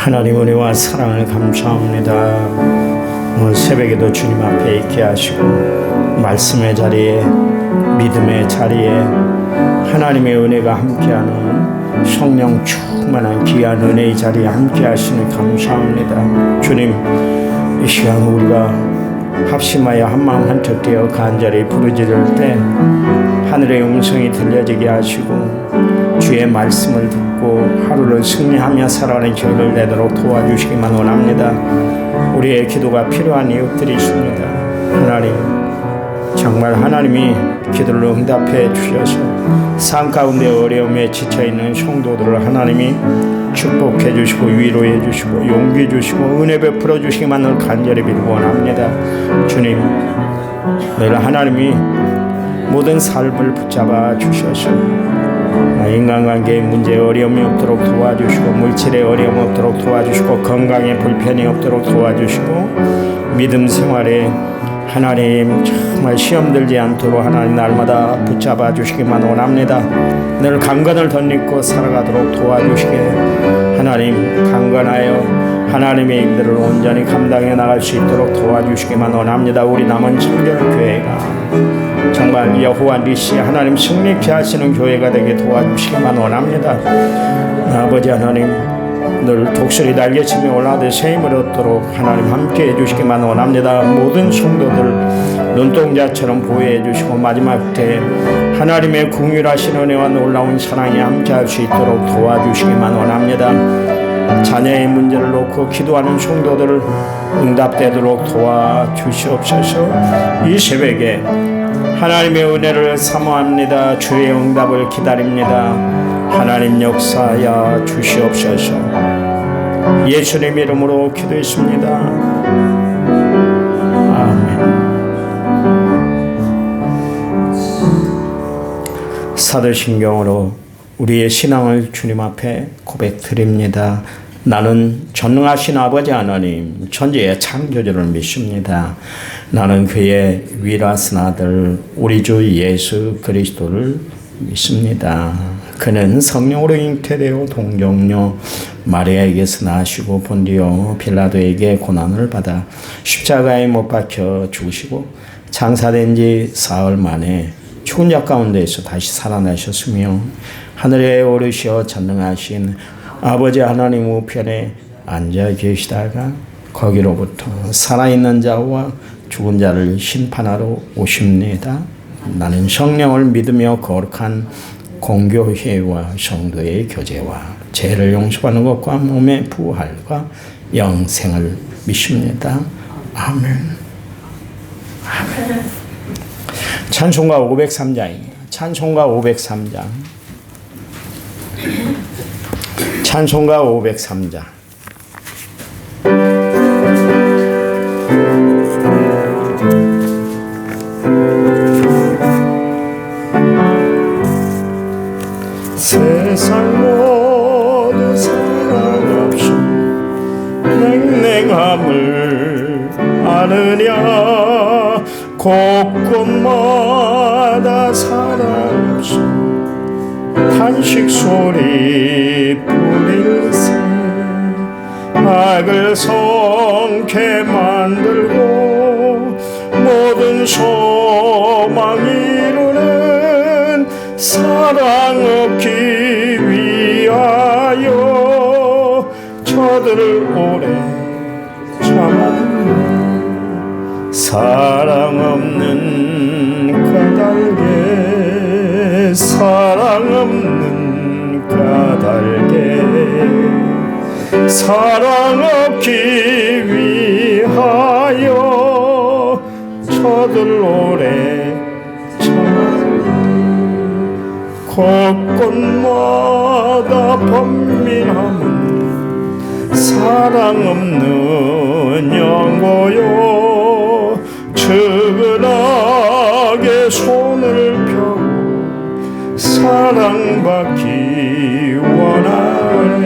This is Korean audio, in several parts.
하나님 은혜와 사랑을 감사합니다. 오늘 새벽에도 주님 앞에 있게 하시고 말씀의 자리에 믿음의 자리에 하나님의 은혜가 함께하는 성령 충만한 귀한 은혜의 자리에 함께 하시는 감사합니다. 주님, 이 시간 우리가 합심하여 한마음 한뜻 되어 간절히 부르짖을 때 하늘의 음성이 들려지게 하시고 주의 말씀을 듣고 하루를 승리하며 살아가는 길을 내도록 도와주시기만 원합니다. 우리의 기도가 필요한 이웃들이 있습니다. 하나님, 정말 하나님이 기도를 응답해 주셔서 삶 가운데 어려움에 지쳐있는 성도들을 하나님이 축복해 주시고 위로해 주시고 용기 주시고 은혜 베풀어 주시기만을 간절히 빌고 원합니다. 주님, 늘 하나님이 모든 삶을 붙잡아 주셔서 인간관계의 문제에 어려움이 없도록 도와주시고 물질에 어려움 없도록 도와주시고 건강에 불편이 없도록 도와주시고 믿음 생활에 하나님 정말 시험 들지 않도록 하나님 날마다 붙잡아 주시기만 원합니다. 늘 강건을 덧입고 살아가도록 도와주시게 하나님 강건하여 하나님의 일들을 온전히 감당해 나갈 수 있도록 도와주시기만 원합니다. 우리 남은 청결교회가 정말 여호와 니시 하나님 승리케 하시는 교회가 되게 도와주시기만 원합니다. 아버지 하나님, 늘 독수리 날개치며 올라가듯 새 힘을 얻도록 하나님 함께 해주시기만 원합니다. 모든 성도들 눈동자처럼 보호해 주시고 마지막 때 하나님의 긍휼하신 은혜와 놀라운 사랑이 함께할 수 있도록 도와주시기만 원합니다. 자녀의 문제를 놓고 기도하는 성도들을 응답되도록 도와주시옵소서. 이 새벽에 하나님의 은혜를 사모합니다. 주의 응답을 기다립니다. 하나님 역사하여 주시옵소서. 예수님 이름으로 기도했습니다. 아멘. 사도신경으로 우리의 신앙을 주님 앞에 고백드립니다. 나는 전능하신 아버지 하나님 천지의 창조주를 믿습니다. 나는 그의 위라신 아들 우리 주 예수 그리스도를 믿습니다. 그는 성령으로 잉태되어 동정녀 마리아에게서 나시고 본디오 빌라도에게 고난을 받아 십자가에 못 박혀 죽으시고 장사된 지 사흘 만에 죽은 자 가운데에서 다시 살아나셨으며 하늘에 오르시어 전능하신 아버지 하나님 우편에 앉아 계시다가 거기로부터 살아있는 자와 죽은 자를 심판하러 오십니다. 나는 성령을 믿으며 거룩한 공교회와 성도의 교제와 죄를 용서받는 것과 몸의 부활과 영생을 믿습니다. 아멘. 아멘. 찬송가 503장입니다. 찬송가 503장. 찬송가 503장. 세상 모두 사랑 없이 냉랭함을 아느냐 곳곳마다 사랑 없이 탄식 소리 뿌릴세 악을 성케 만들고 모든 소망 이루는 사랑 얻기 위하여 저들을 오래 참았네. 사랑 없는 까닭에 사랑 없는 까닭에 사랑 얻기 위하여 저들 오래 곳곳마다 번민함은 사랑 없는 영고요 측은하게 손을 펴고 사랑받기 원하네.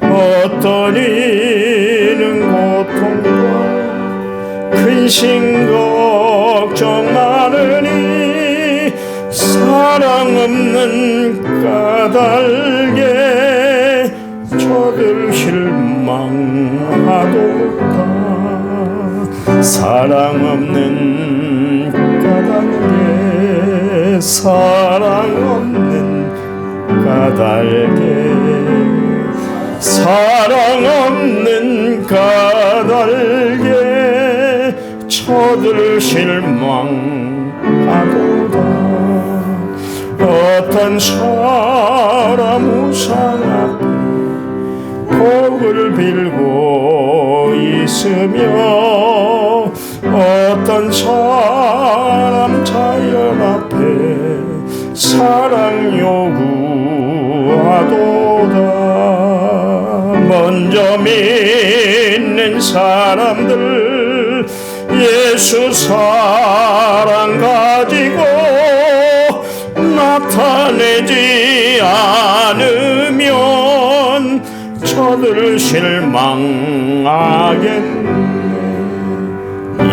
어떤 이는 고통과 근심 걱정 많으니 사랑 없는 까닭에 저들 저들 실망하도다. 사랑 없는 까닭에 사랑 없는 까닭에 사랑 없는 까닭에 저들 실망하도다. 어떤 사람 우상 앞에 복을 빌고 있으며 어떤 사람 자연 앞에 사랑 요구하도다. 먼저 믿는 사람들 예수 사랑 가지고 나타내지 않으면 저들 실망하겠네.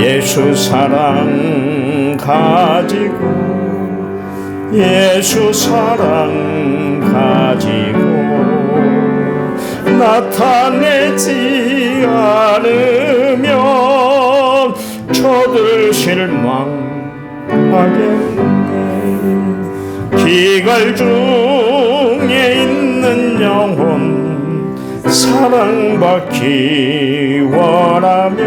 예수 사랑 가지고 예수 사랑 가지고 나타내지 않으면 저들 실망하겠네. 기갈 중에 있는 영혼 사랑받기 원하며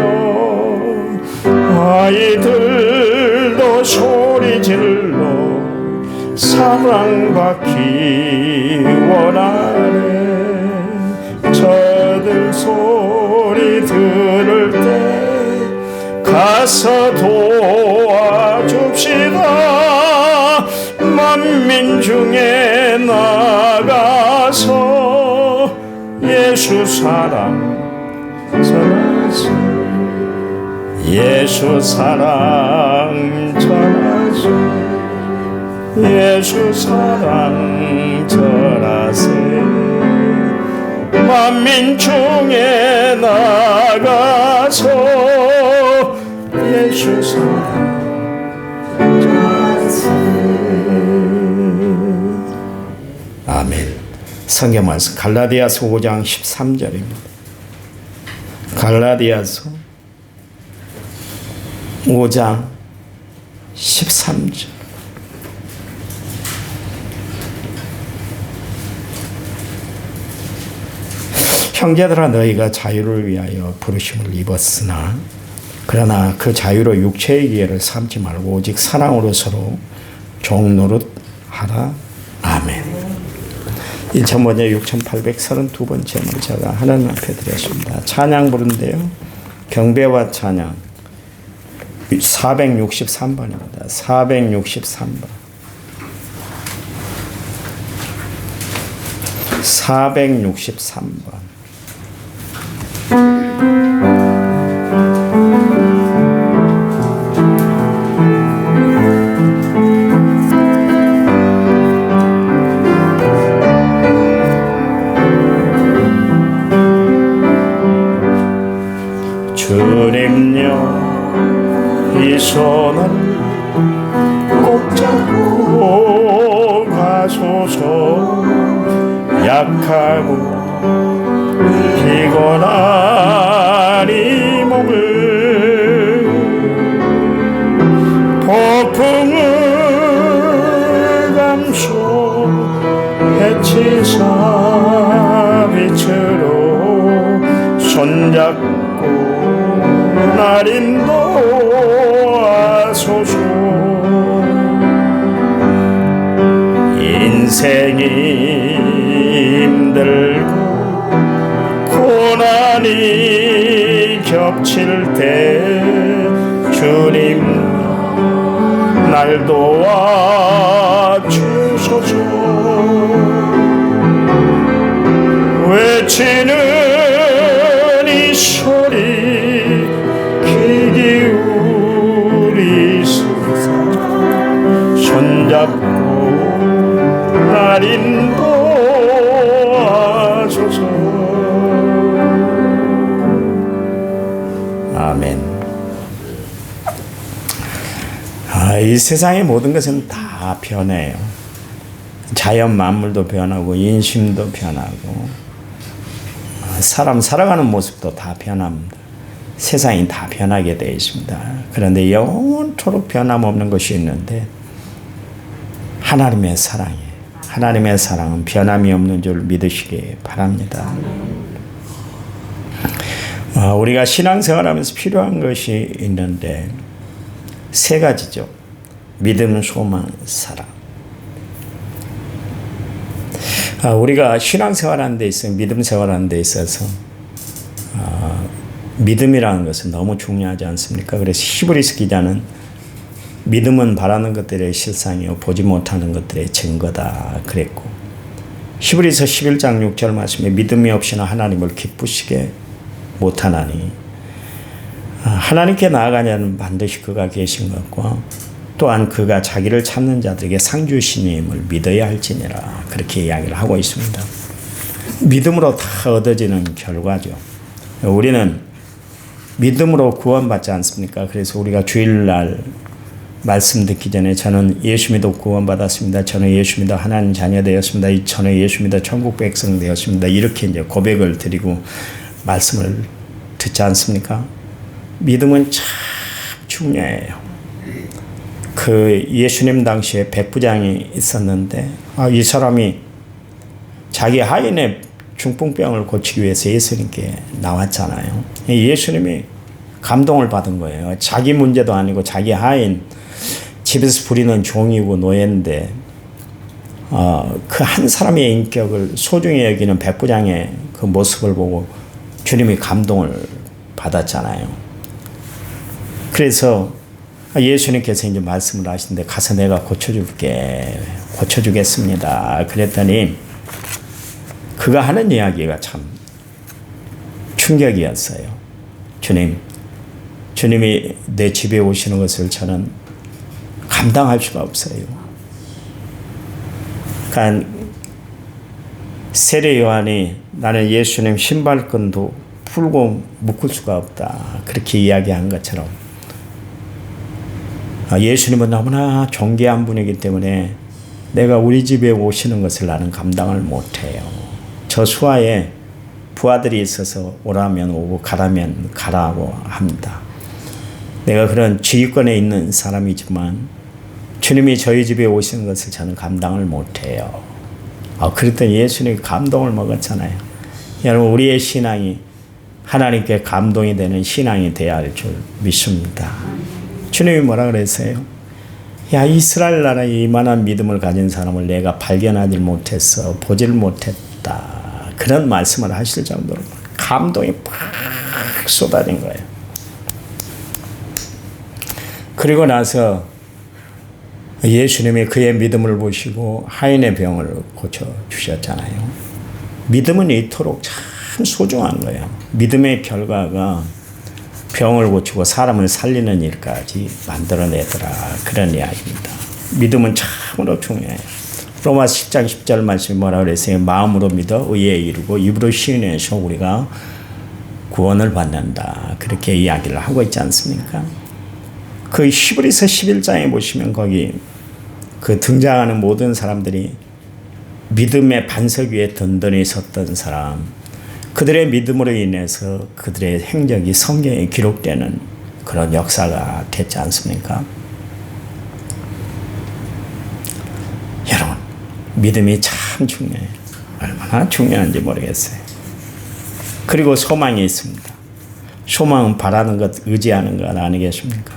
아이들도 소리질러 사랑받기 원하네. 저들 소리 들을 때 가서 도와줍시다. 만민 중에 나가서 예수 사랑 전하소. 예수 사랑 전하소. 예수 사랑 전하세. 만민 중에 나가서 예수 사랑 전하세. 아멘. 성경 말씀 갈라디아서 5장 13절입니다. 갈라디아서 5장 13절. 형제들아 너희가 자유를 위하여 부르심을 입었으나 그러나 그 자유로 육체의 기회를 삼지 말고 오직 사랑으로 서로 종노릇하라. 아멘. 1000번째 6832번째 문자가 하나님 앞에 드렸습니다. 찬양 부른데요. 경배와 찬양 463번입니다. 463번. 463번. 주님여 이 손을 꼭 잡고 가소서. 약하고 피곤한 이 몸을 폭풍을 감소 해치사 빛으로 손잡고 날 인도하소서. 인생이 힘들고 고난이 겹칠 때 주님 날 도와주소서. 외치는 이 소리 귀 기울이소서. 손잡고 날 인도하소서. 아멘. 이 세상의 모든 것은 다 변해요. 자연 만물도 변하고 인심도 변하고 사람 살아가는 모습도 다 변합니다. 세상이 다 변하게 되어 있습니다. 그런데 영원토록 변함없는 것이 있는데 하나님의 사랑이에요. 하나님의 사랑은 변함이 없는 줄 믿으시기 바랍니다. 우리가 신앙생활하면서 필요한 것이 있는데 세 가지죠. 믿음, 소망, 사랑. 우리가 신앙생활하는 데 있어서 믿음 생활하는 데 있어서 믿음이라는 것은 너무 중요하지 않습니까? 그래서 히브리서 기자는 믿음은 바라는 것들의 실상이요 보지 못하는 것들의 증거다 그랬고, 히브리서 11장 6절 말씀에 믿음이 없이는 하나님을 기쁘시게 못하나니, 하나님께 나아가냐는 반드시 그가 계신 것과 또한 그가 자기를 찾는 자들에게 상 주시님을 믿어야 할지니라, 그렇게 이야기를 하고 있습니다. 믿음으로 다 얻어지는 결과죠. 우리는 믿음으로 구원받지 않습니까? 그래서 우리가 주일날 말씀 듣기 전에 저는 예수 믿어 구원받았습니다. 저는 예수 믿어 하나님 자녀 되었습니다. 저는 예수 믿어 천국 백성 되었습니다. 이렇게 이제 고백을 드리고 말씀을 듣지 않습니까? 믿음은 참 중요해요. 그 예수님 당시에 백부장이 있었는데 이 사람이 자기 하인의 중풍병을 고치기 위해서 예수님께 나왔잖아요. 예수님이 감동을 받은 거예요. 자기 문제도 아니고 자기 하인 집에서 부리는 종이고 노예인데 그 한 사람의 인격을 소중히 여기는 백부장의 그 모습을 보고 주님이 감동을 받았잖아요. 그래서 예수님께서 이제 말씀을 하시는데 가서 내가 고쳐주겠습니다. 그랬더니 그가 하는 이야기가 참 충격이었어요. 주님이 내 집에 오시는 것을 저는 감당할 수가 없어요. 그러니까 세례 요한이 나는 예수님 신발끈도 풀고 묶을 수가 없다, 그렇게 이야기한 것처럼 예수님은 너무나 존귀한 분이기 때문에 내가 우리 집에 오시는 것을 나는 감당을 못해요. 저 수하에 부하들이 있어서 오라면 오고 가라면 가라고 합니다. 내가 그런 지휘권에 있는 사람이지만 주님이 저희 집에 오시는 것을 저는 감당을 못해요. 그랬더니 예수님이 감동을 먹었잖아요. 여러분, 우리의 신앙이 하나님께 감동이 되는 신앙이 되어야 할 줄 믿습니다. 주님이 뭐라 그랬어요? 야, 이스라엘 나라에 이만한 믿음을 가진 사람을 내가 발견하지 못했어, 보질 못했다, 그런 말씀을 하실 정도로 감동이 팍 쏟아진 거예요. 그리고 나서 예수님이 그의 믿음을 보시고 하인의 병을 고쳐주셨잖아요. 믿음은 이토록 참 소중한 거예요. 믿음의 결과가 병을 고치고 사람을 살리는 일까지 만들어내더라, 그런 이야기입니다. 믿음은 참으로 중요해요. 로마서 10장 10절 말씀이 뭐라고 그랬어요? 마음으로 믿어 의에 이르고 입으로 시인해서 우리가 구원을 받는다, 그렇게 이야기를 하고 있지 않습니까? 그 히브리서 11장에 보시면 거기 그 등장하는 모든 사람들이 믿음의 반석 위에 든든히 섰던 사람, 그들의 믿음으로 인해서 그들의 행적이 성경에 기록되는 그런 역사가 됐지 않습니까? 여러분, 믿음이 참 중요해요. 얼마나 중요한지 모르겠어요. 그리고 소망이 있습니다. 소망은 바라는 것, 의지하는 것 아니겠습니까?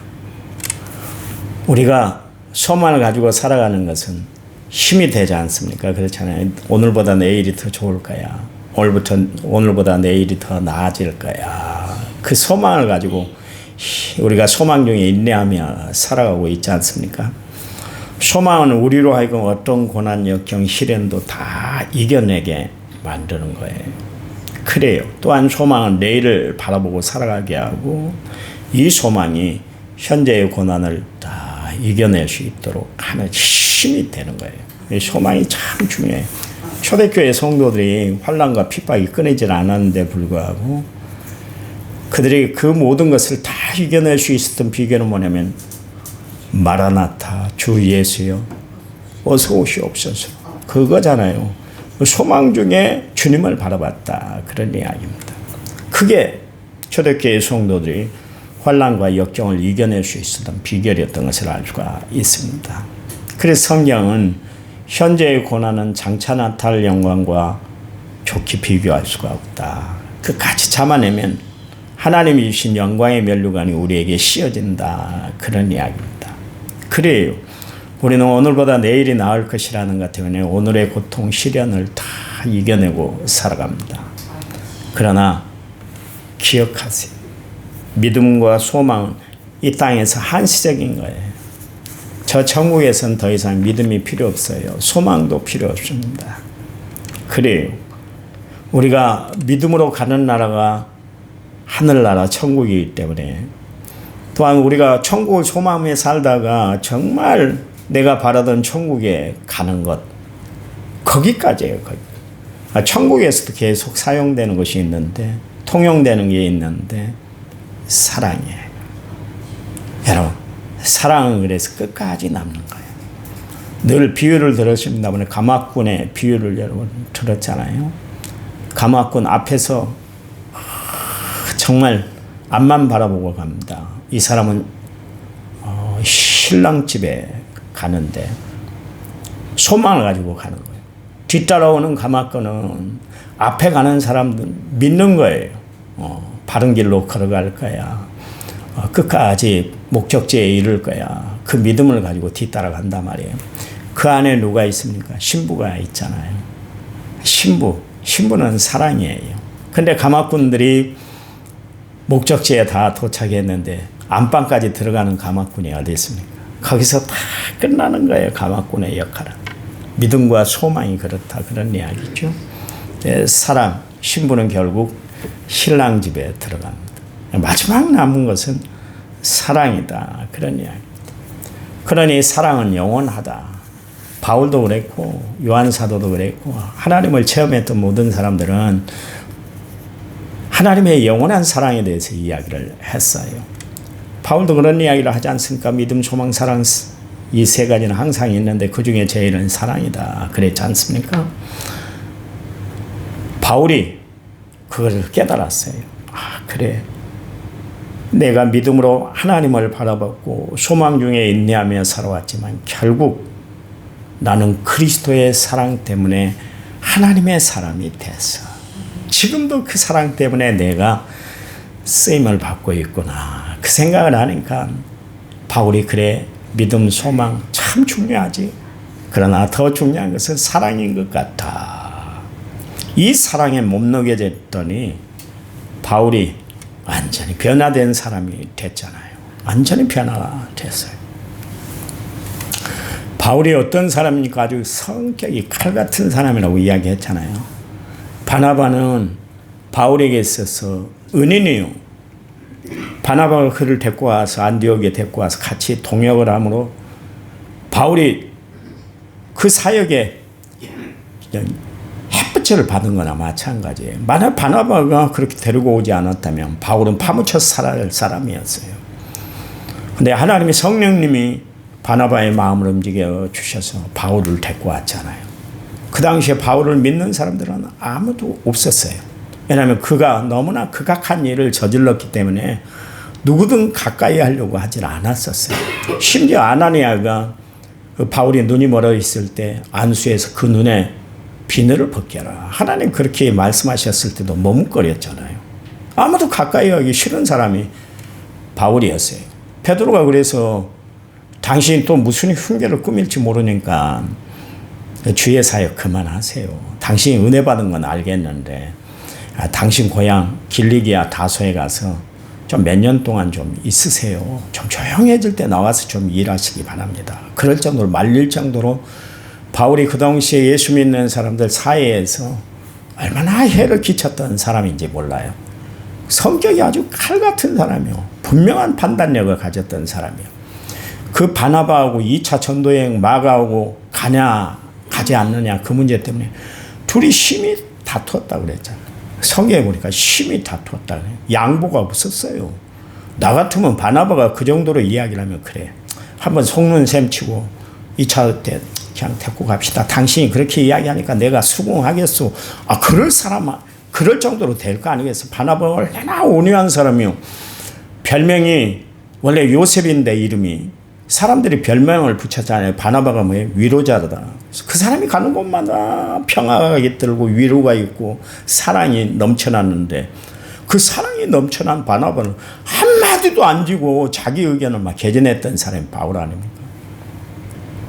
우리가 소망을 가지고 살아가는 것은 힘이 되지 않습니까? 그렇잖아요. 오늘보다 내일이 더 좋을 거야. 오늘보다 내일이 더 나아질 거야. 그 소망을 가지고 우리가 소망 중에 인내하며 살아가고 있지 않습니까? 소망은 우리로 하여금 어떤 고난, 역경, 시련도 다 이겨내게 만드는 거예요. 그래요. 또한 소망은 내일을 바라보고 살아가게 하고, 이 소망이 현재의 고난을 다 이겨낼 수 있도록 하는 힘이 되는 거예요. 이 소망이 참 중요해요. 초대교회 성도들이 환난과 핍박이 끊이질 않았는데 불구하고 그들이 그 모든 것을 다 이겨낼 수 있었던 비결은 뭐냐면, 마라나타, 주 예수여 어서 오시옵소서, 그거잖아요. 소망 중에 주님을 바라봤다. 그런 이야기입니다. 그게 초대교회 성도들이 환난과 역경을 이겨낼 수 있었던 비결이었던 것을 알 수가 있습니다. 그래서 성경은 현재의 고난은 장차 나타날 영광과 좋게 비교할 수가 없다. 끝까지 참아내면 하나님이 주신 영광의 면류관이 우리에게 씌어진다. 그런 이야기입니다. 그래요. 우리는 오늘보다 내일이 나을 것이라는 것 때문에 오늘의 고통, 시련을 다 이겨내고 살아갑니다. 그러나 기억하세요. 믿음과 소망은 이 땅에서 한시적인 거예요. 저 천국에선 더 이상 믿음이 필요 없어요. 소망도 필요 없습니다. 그래요. 우리가 믿음으로 가는 나라가 하늘나라 천국이기 때문에 또한 우리가 천국을 소망하며 살다가 정말 내가 바라던 천국에 가는 것 거기까지예요. 거기. 천국에서도 계속 사용되는 것이 있는데 통용되는 게 있는데 사랑이에요. 여러분 사랑은 그래서 끝까지 남는 거예요. 늘 비유를 들으십니다만 가마꾼의 비유를 여러분 들었잖아요. 가마꾼 앞에서 정말 앞만 바라보고 갑니다. 이 사람은 신랑 집에 가는데 소망을 가지고 가는 거예요. 뒤따라오는 가마꾼은 앞에 가는 사람들 믿는 거예요. 바른 길로 걸어갈 거야. 끝까지 목적지에 이를 거야. 그 믿음을 가지고 뒤따라간단 말이에요. 그 안에 누가 있습니까? 신부가 있잖아요. 신부는 사랑이에요. 근데 가마꾼들이 목적지에 다 도착했는데 안방까지 들어가는 가마꾼이 어디 있습니까? 거기서 다 끝나는 거예요. 가마꾼의 역할은. 믿음과 소망이 그렇다. 그런 이야기죠. 사랑, 신부는 결국 신랑 집에 들어갑니다. 마지막 남은 것은 사랑이다. 그런 이야기입니다. 그러니 사랑은 영원하다. 바울도 그랬고 요한 사도도 그랬고 하나님을 체험했던 모든 사람들은 하나님의 영원한 사랑에 대해서 이야기를 했어요. 바울도 그런 이야기를 하지 않습니까? 믿음, 소망, 사랑 이 세 가지는 항상 있는데 그 중에 제일은 사랑이다. 그랬지 않습니까? 바울이 그걸 깨달았어요. 그래. 내가 믿음으로 하나님을 바라봤고 소망 중에 인내하며 살아왔지만 결국 나는 그리스도의 사랑 때문에 하나님의 사람이 됐어. 지금도 그 사랑 때문에 내가 쓰임을 받고 있구나. 그 생각을 하니까 바울이 그래 믿음, 소망 참 중요하지. 그러나 더 중요한 것은 사랑인 것 같아. 이 사랑에 몸먹여졌더니 바울이 완전히 변화된 사람이 됐잖아요. 완전히 변화됐어요. 바울이 어떤 사람입니까? 아주 성격이 칼 같은 사람이라고 이야기했잖아요. 바나바는 바울에게 있어서 은인이요. 바나바가 그를 데리고 와서 안디옥에 데리고 와서 같이 동역을 하므로 바울이 그 사역에 햇빛을 받은 거나 마찬가지예요. 만약 바나바가 그렇게 데리고 오지 않았다면 바울은 파묻혀 살아야 할 사람이었어요. 근데 하나님의 성령님이 바나바의 마음을 움직여 주셔서 바울을 데리고 왔잖아요. 그 당시에 바울을 믿는 사람들은 아무도 없었어요. 왜냐하면 그가 너무나 극악한 일을 저질렀기 때문에 누구든 가까이 하려고 하질 않았었어요. 심지어 아나니아가 바울이 눈이 멀어 있을 때 안수에서 그 눈에 비늘을 벗겨라. 하나님 그렇게 말씀하셨을 때도 머뭇거렸잖아요. 아무도 가까이 하기 싫은 사람이 바울이었어요. 베드로가 그래서 당신이 또 무슨 흉계를 꾸밀지 모르니까 주의 사역 그만하세요. 당신이 은혜 받은 건 알겠는데 당신 고향 길리기아 다소에 가서 좀 몇 년 동안 좀 있으세요. 좀 조용해질 때 나와서 좀 일하시기 바랍니다. 그럴 정도로 말릴 정도로 바울이 그 당시에 예수 믿는 사람들 사이에서 얼마나 해를 끼쳤던 사람인지 몰라요. 성격이 아주 칼 같은 사람이요. 분명한 판단력을 가졌던 사람이요. 그 바나바하고 2차 전도여행 마가하고 가냐 가지 않느냐 그 문제 때문에 둘이 심히 다투었다고 그랬잖아요. 성경에 보니까 심히 다투었다. 양보가 없었어요. 나 같으면 바나바가 그 정도로 이야기를 하면 그래. 한번 속는 셈 치고 2차 때 그냥 데리고 갑시다. 당신이 그렇게 이야기하니까 내가 수긍하겠소. 그럴 정도로 될 거 아니겠어. 바나바가 얼마나 온유한 사람이요. 별명이 원래 요셉인데 이름이 사람들이 별명을 붙였잖아요. 바나바가 뭐예요? 위로자다. 그 사람이 가는 곳마다 평화가 깃들고 위로가 있고 사랑이 넘쳐났는데 그 사랑이 넘쳐난 바나바는 한마디도 안 지고 자기 의견을 막 개진했던 사람이 바울 아닙니까?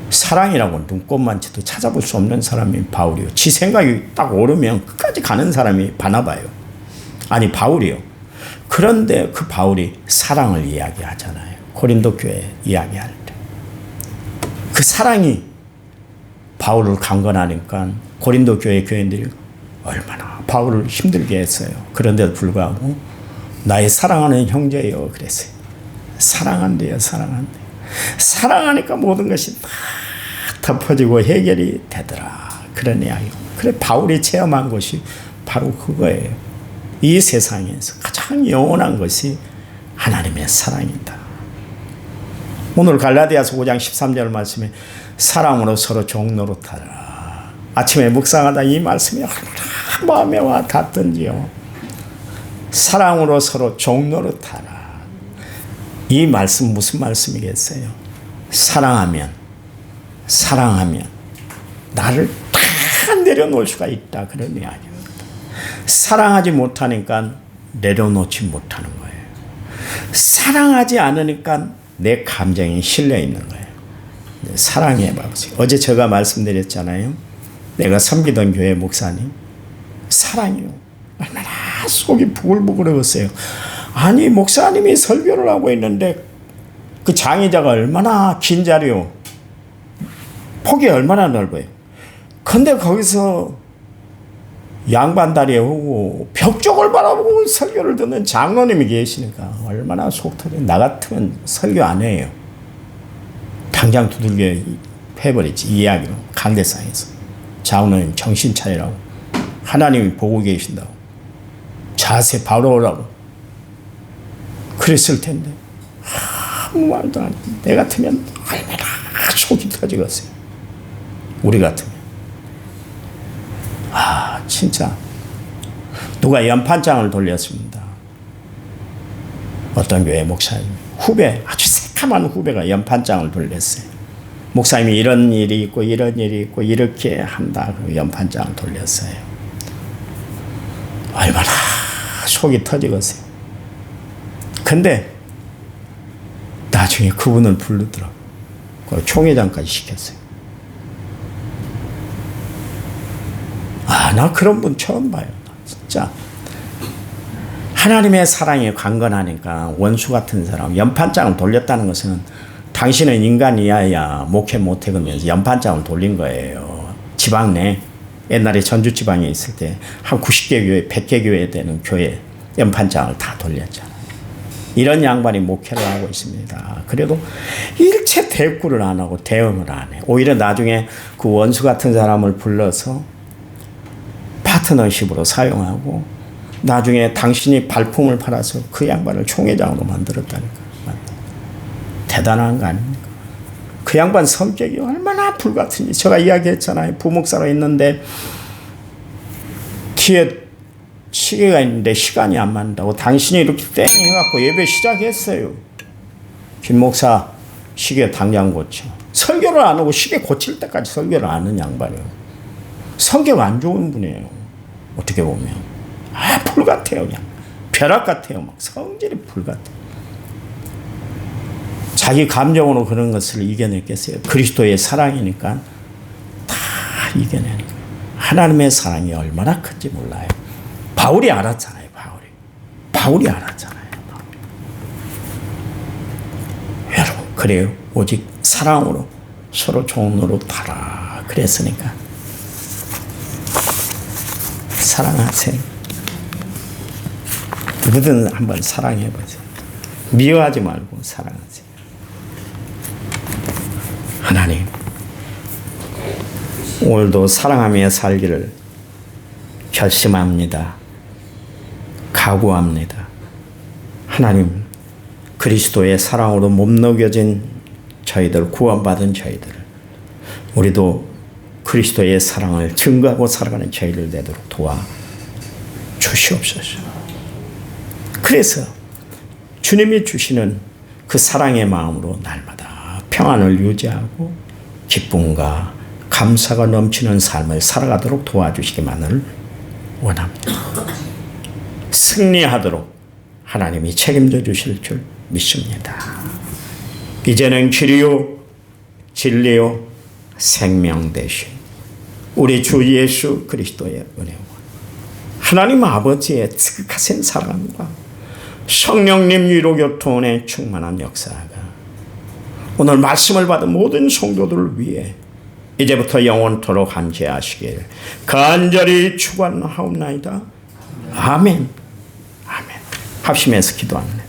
사랑이라고 눈꼽만 쳐도 찾아볼 수 없는 사람이 바울이요. 지 생각이 딱 오르면 끝까지 가는 사람이 바나바예요. 아니 바울이요. 그런데 그 바울이 사랑을 이야기하잖아요. 고린도 교회 이야기할 때. 그 사랑이 바울을 강건하니까 고린도 교회 교인들이 얼마나 바울을 힘들게 했어요. 그런데도 불구하고 나의 사랑하는 형제요 그랬어요. 사랑한대요. 사랑하니까 모든 것이 다 덮어지고 해결이 되더라. 그런 이야기. 그래 바울이 체험한 것이 바로 그거예요. 이 세상에서 가장 영원한 것이 하나님의 사랑이다. 오늘 갈라디아서 5장 13절 말씀에 사랑으로 서로 종노릇하라. 아침에 묵상하다 이 말씀이 얼마나 마음에 와 닿던지요. 사랑으로 서로 종노릇하라. 이 말씀 무슨 말씀이겠어요? 사랑하면 나를 다 내려놓을 수가 있다. 그런 이야기입니다. 사랑하지 못하니까 내려놓지 못하는 거예요. 사랑하지 않으니까 내 감정이 실려 있는 거예요. 사랑해 봐보세요. 어제 제가 말씀드렸잖아요. 내가 섬기던 교회 목사님 사랑이요. 얼마나 속이 부글부글해졌어요. 아니 목사님이 설교를 하고 있는데 그 장의자가 얼마나 긴 자리요. 폭이 얼마나 넓어요. 근데 거기서 양반다리에 오고 벽 쪽을 바라보고 설교를 듣는 장로님이 계시니까 얼마나 속 터져. 나 같으면 설교 안 해요. 당장 두들겨 해버리지. 이 이야기로 강대상에서 장로님 정신 차리라고 하나님이 보고 계신다고 자세 바로 오라고 그랬을 텐데 아무 말도 안 해. 내 같으면 얼마나 속이 터지겠어요. 우리 같으면 진짜 누가 연판장을 돌렸습니다. 어떤 교회 목사님 후배 아주 새카만 후배가 연판장을 돌렸어요. 목사님이 이런 일이 있고 이런 일이 있고 이렇게 한다. 연판장을 돌렸어요. 얼마나 속이 터지겠어요. 근데 나중에 그분을 부르더라고요. 총회장까지 시켰어요. 나 그런 분 처음 봐요. 진짜 하나님의 사랑이 강건하니까 원수 같은 사람 연판장을 돌렸다는 것은 당신은 인간이야 목회 못해 그러면서 연판장을 돌린 거예요. 지방 내 옛날에 전주 지방에 있을 때 한 90개 교회 100개 교회 되는 교회 연판장을 다 돌렸잖아요. 이런 양반이 목회를 하고 있습니다. 그래도 일체 대꾸를 안 하고 대응을 안 해. 오히려 나중에 그 원수 같은 사람을 불러서 파트너십으로 사용하고 나중에 당신이 발품을 팔아서 그 양반을 총회장으로 만들었다니까. 대단한 거 아닙니까? 그 양반 성격이 얼마나 불같은지 제가 이야기했잖아요. 부목사로 있는데 뒤에 시계가 있는데 시간이 안 맞는다고 당신이 이렇게 땡 해갖고 예배 시작했어요. 김 목사 시계 당장 고쳐. 설교를 안 하고 시계 고칠 때까지 설교를 안 하는 양반이에요. 성격 안 좋은 분이에요. 어떻게 보면 불 같아요. 그냥 벼락 같아요. 막 성질이 불 같아요. 자기 감정으로 그런 것을 이겨냈겠어요. 그리스도의 사랑이니까 다 이겨내는 거예요. 하나님의 사랑이 얼마나 큰지 몰라요. 바울이 알았잖아요. 바울이 알았잖아요. 여러분 그래요. 오직 사랑으로 서로 종노릇하라 그랬으니까 사랑하세요. 누구든 한번 사랑해보세요. 미워하지 말고 사랑하세요. 하나님 오늘도 사랑하며 살기를 결심합니다. 각오합니다. 하나님 그리스도의 사랑으로 몸 녹여진 저희들 구원받은 저희들을 우리도 그리스도의 사랑을 증거하고 살아가는 저희를 되도록 도와 주시옵소서. 그래서 주님이 주시는 그 사랑의 마음으로 날마다 평안을 유지하고 기쁨과 감사가 넘치는 삶을 살아가도록 도와주시기만을 원합니다. 승리하도록 하나님이 책임져 주실 줄 믿습니다. 이제는 길이요 진리요 생명 되신 우리 주 예수 그리스도의 은혜와 하나님 아버지의 지극하신 사랑과 성령님 위로교통의 충만한 역사가 오늘 말씀을 받은 모든 성도들을 위해 이제부터 영원토록 함께하시길 간절히 축원하옵나이다. 아멘. 아멘. 합심해서 기도합니다.